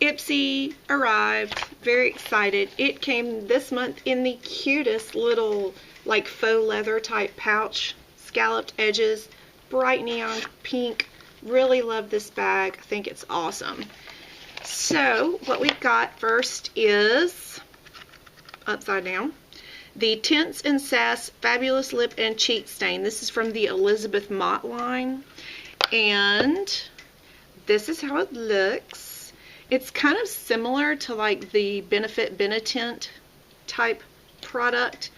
Ipsy arrived. Very excited. It came this month in the cutest little like faux leather type pouch. Scalloped edges. Bright neon pink. Really love this bag. I think it's awesome. So what we've got first is upside down. The Tints and Sass Fabulous Lip and Cheek Stain. This is from the Elizabeth Mott line. And this is how it looks. It's kind of similar to like the Benefit Benetint type product.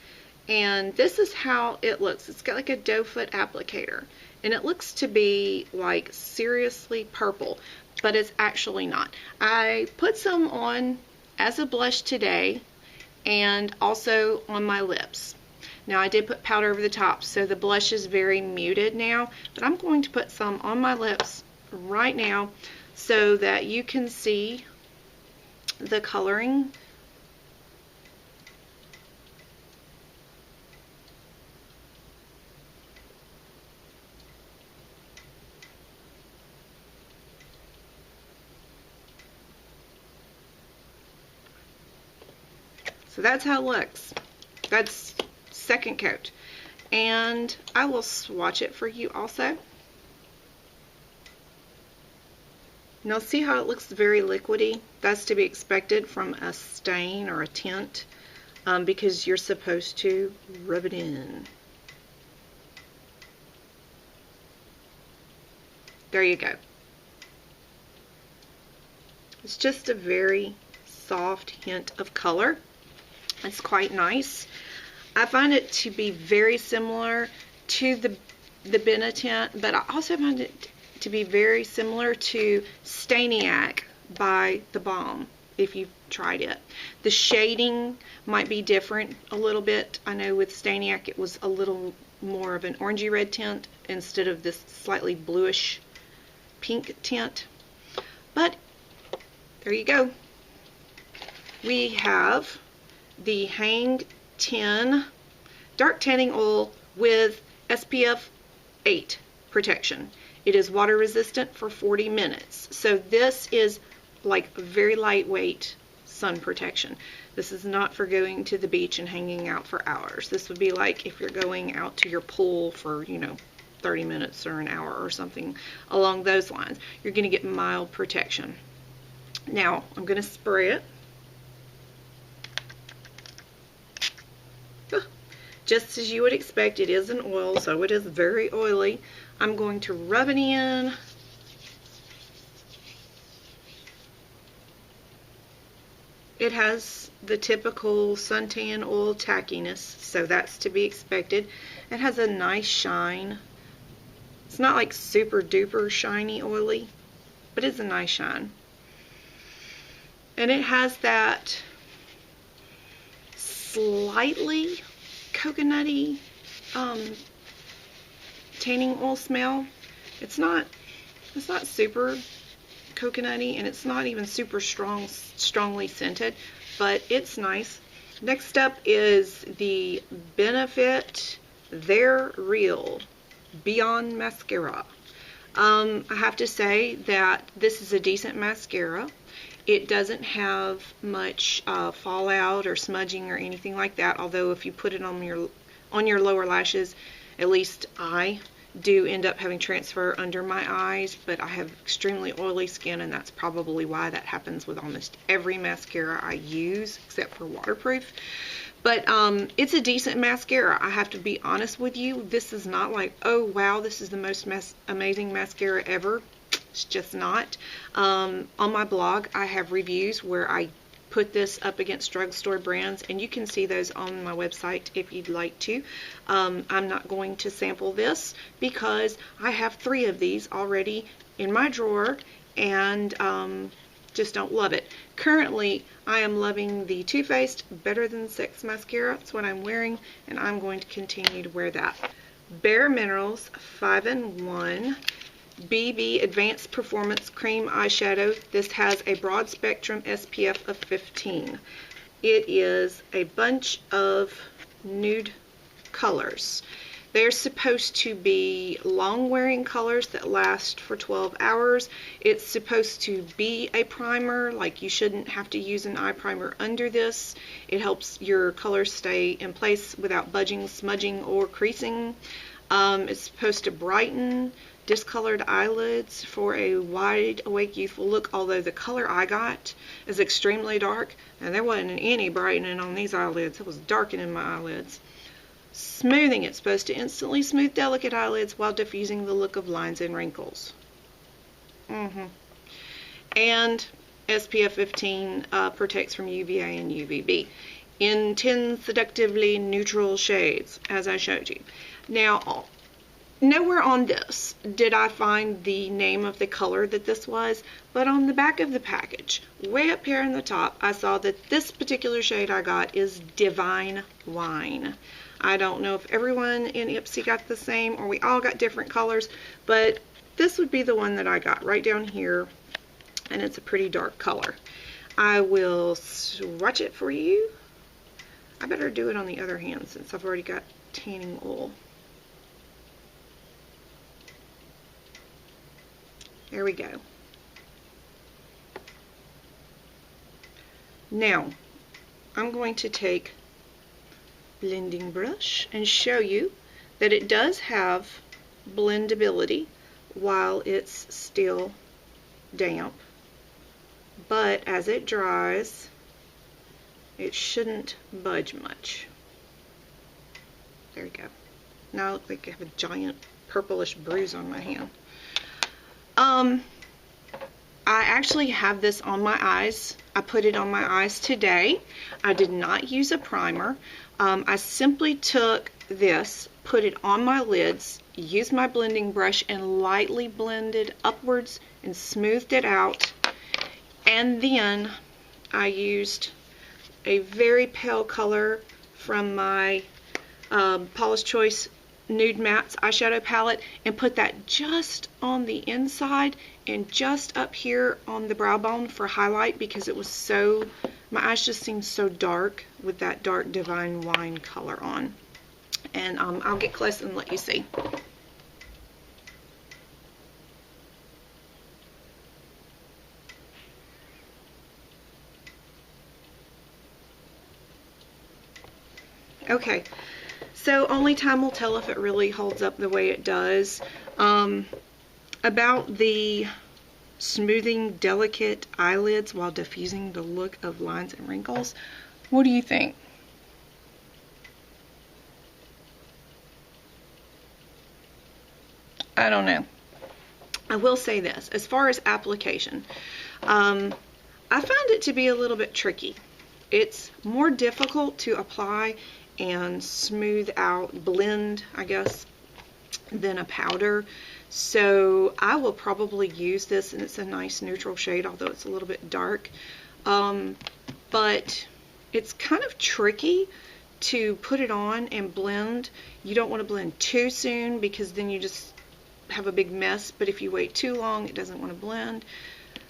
And this is how it looks. It's got like a doe foot applicator. And it looks to be like seriously purple, but it's actually not. I put some on as a blush today and also on my lips. Now I did put powder over the top, so the blush is very muted now, but I'm going to put some on my lips right now so that you can see the coloring. So that's how it looks. That's second coat. And I will swatch it for you also. Now see how it looks very liquidy? That's to be expected from a stain or a tint because you're supposed to rub it in. There you go. It's just a very soft hint of color. It's quite nice. I find it to be very similar to the Benetint, but I also find it to be very similar to Stainiac by The Balm, if you've tried it. The shading might be different a little bit. I know with Stainiac it was a little more of an orangey red tint instead of this slightly bluish pink tint. But there you go. We have the Hang 10 Dark Tanning Oil with SPF 8 protection. It is water resistant for 40 minutes. So this is like very lightweight sun protection. This is not for going to the beach and hanging out for hours. This would be like if you're going out to your pool for, 30 minutes or an hour or something along those lines. You're going to get mild protection. Now, I'm going to spray it. Just as you would expect, it is an oil, so it is very oily. I'm going to rub it in. It has the typical suntan oil tackiness, so that's to be expected. It has a nice shine. It's not like super duper shiny oily, but it's a nice shine. And it has that slightly coconutty tanning oil smell. It's not super coconutty, and it's not even super strongly scented, but it's nice. Next up is the Benefit They're Real Beyond Mascara. I have to say that this is a decent mascara. It doesn't have much fallout or smudging or anything like that, although if you put it on your lower lashes, at least I do end up having transfer under my eyes, but I have extremely oily skin, and that's probably why that happens with almost every mascara I use, except for waterproof. But it's a decent mascara. I have to be honest with you. This is not like, oh wow, this is the most amazing mascara ever. It's just not. On my blog, I have reviews where I put this up against drugstore brands, and you can see those on my website if you'd like to. I'm not going to sample this because I have 3 of these already in my drawer, and just don't love it. Currently, I am loving the Too Faced Better Than Sex mascara. That's what I'm wearing, and I'm going to continue to wear that. Bare Minerals 5-in-1 BB Advanced Performance Cream Eyeshadow. This has a broad spectrum SPF of 15. It is a bunch of nude colors. They're supposed to be long wearing colors that last for 12 hours. It's supposed to be a primer, like you shouldn't have to use an eye primer under this. It helps your colors stay in place without budging, smudging, or creasing. It's supposed to brighten discolored eyelids for a wide awake youthful look, although the color I got is extremely dark and there wasn't any brightening on these eyelids. It was darkening my eyelids. Smoothing, it's supposed to instantly smooth delicate eyelids while diffusing the look of lines and wrinkles. And SPF 15 protects from UVA and UVB in 10 seductively neutral shades, as I showed you. Now, nowhere on this did I find the name of the color that this was, but on the back of the package, way up here in the top, I saw that this particular shade I got is Divine Wine. I don't know if everyone in Ipsy got the same or we all got different colors, but this would be the one that I got right down here, and it's a pretty dark color. I will swatch it for you. I better do it on the other hand since I've already got tanning oil. There we go. Now, I'm going to take blending brush and show you that it does have blendability while it's still damp, but as it dries, it shouldn't budge much. There we go. Now I look like I have a giant purplish bruise on my hand. I actually have this on my eyes. I put it on my eyes today. I did not use a primer. I simply took this, put it on my lids, used my blending brush and lightly blended upwards and smoothed it out. And then I used a very pale color from my Paula's Choice Nude Mattes eyeshadow palette and put that just on the inside and just up here on the brow bone for highlight, because it was so, my eyes just seemed so dark with that dark Divine Wine color on. And I'll get close and let you see. Okay, so only time will tell if it really holds up the way it does. About the smoothing delicate eyelids while diffusing the look of lines and wrinkles, what do you think? I don't know. I will say this, as far as application, I found it to be a little bit tricky. It's more difficult to apply and smooth out, blend, I guess, than a powder. So I will probably use this, and it's a nice neutral shade, although it's a little bit dark. But it's kind of tricky to put it on and blend. You don't want to blend too soon because then you just have a big mess, but if you wait too long, it doesn't want to blend.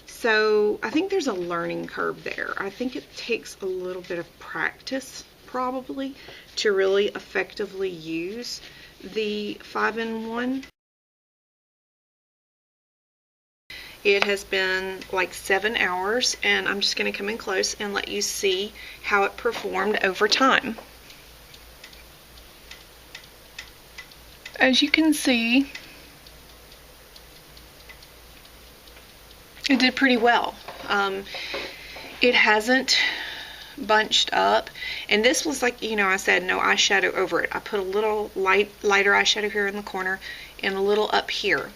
So I think there's a learning curve there. I think it takes a little bit of practice probably to really effectively use the 5-in-1. It has been like 7 hours, and I'm just going to come in close and let you see how it performed over time. As you can see, it did pretty well. It hasn't bunched up, and this was like, you know, I said no eyeshadow over it. I put a little lighter eyeshadow here in the corner and a little up here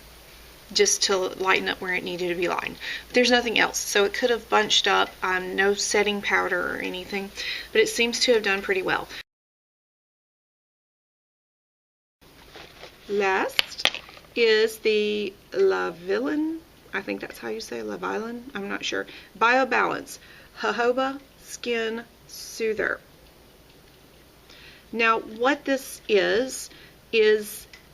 just to lighten up where it needed to be lined. But there's nothing else, so it could have bunched up. No setting powder or anything, but it seems to have done pretty well. Last is the Lavilin, I think that's how you say Lavilin, I'm not sure, BioBalance Jojoba Skin Soother. Now what this is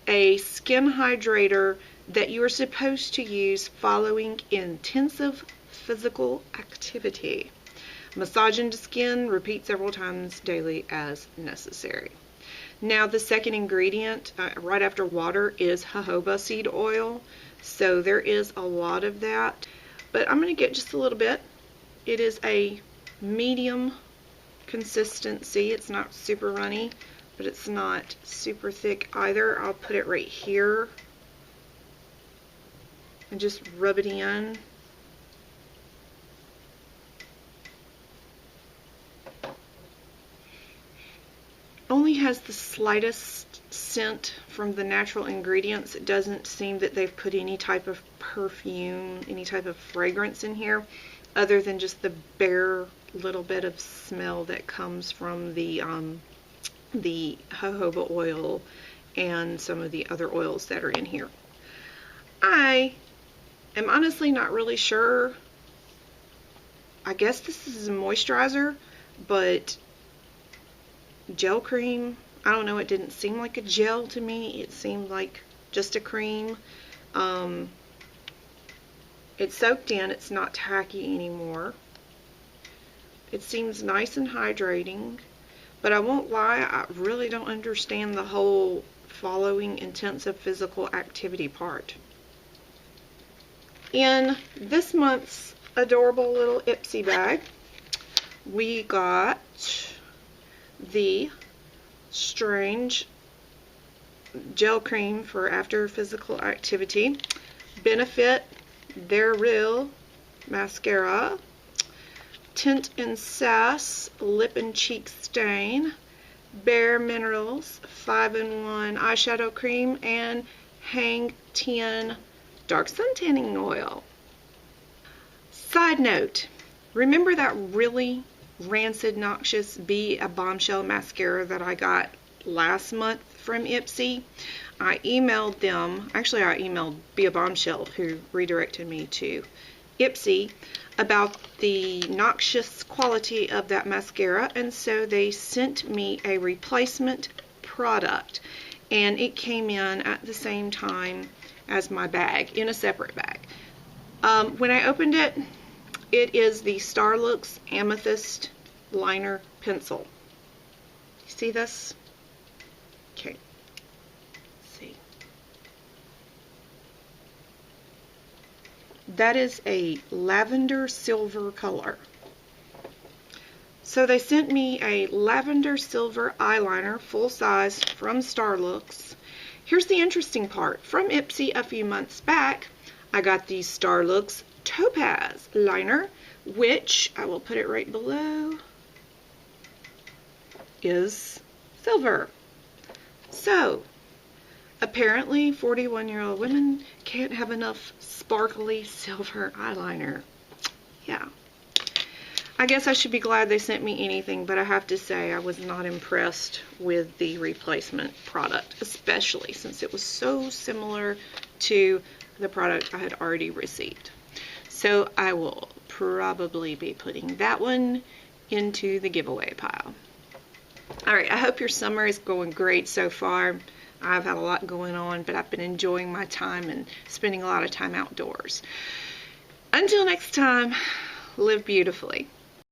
a skin hydrator that you are supposed to use following intensive physical activity. Massage into skin, repeat several times daily as necessary. Now the second ingredient right after water is jojoba seed oil, so there is a lot of that, but I'm going to get just a little bit. It is a medium consistency. It's not super runny, but it's not super thick either. I'll put it right here and just rub it in. Only has the slightest scent from the natural ingredients. It doesn't seem that they've put any type of perfume, any type of fragrance in here, other than just the bare little bit of smell that comes from the jojoba oil and some of the other oils that are in here. I am honestly not really sure. I guess this is a moisturizer, but gel cream, I don't know, it didn't seem like a gel to me. It seemed like just a cream. It's soaked in, it's not tacky anymore. It seems nice and hydrating, but I won't lie, I really don't understand the whole following intensive physical activity part. In this month's adorable little Ipsy bag, we got the Strange Gel Cream for after physical activity, Benefit Their Real Mascara, Tint and Sass Lip and Cheek Stain, Bare Minerals 5-in-1 Eyeshadow Cream, and Hang 10 Dark Sun Tanning Oil. Side note, remember that really rancid, noxious Be a Bombshell mascara that I got last month from Ipsy? I emailed them, actually I emailed Be a Bombshell, who redirected me to Ipsy, about the noxious quality of that mascara, and so they sent me a replacement product, and it came in at the same time as my bag, in a separate bag. When I opened it, it is the Starlooks Amythest Liner Pencil. You see this? Okay. Let's see. That is a lavender silver color. So they sent me a lavender silver eyeliner, full size, from Starlooks. Here's the interesting part. From Ipsy a few months back, I got the Starlooks Topaz liner, which I will put it right below, is silver. So apparently 41-year-old women can't have enough sparkly silver eyeliner. Yeah, I guess I should be glad they sent me anything, but I have to say I was not impressed with the replacement product, especially since it was so similar to the product I had already received. So I will probably be putting that one into the giveaway pile. Alright, I hope your summer is going great so far. I've had a lot going on, but I've been enjoying my time and spending a lot of time outdoors. Until next time, live beautifully.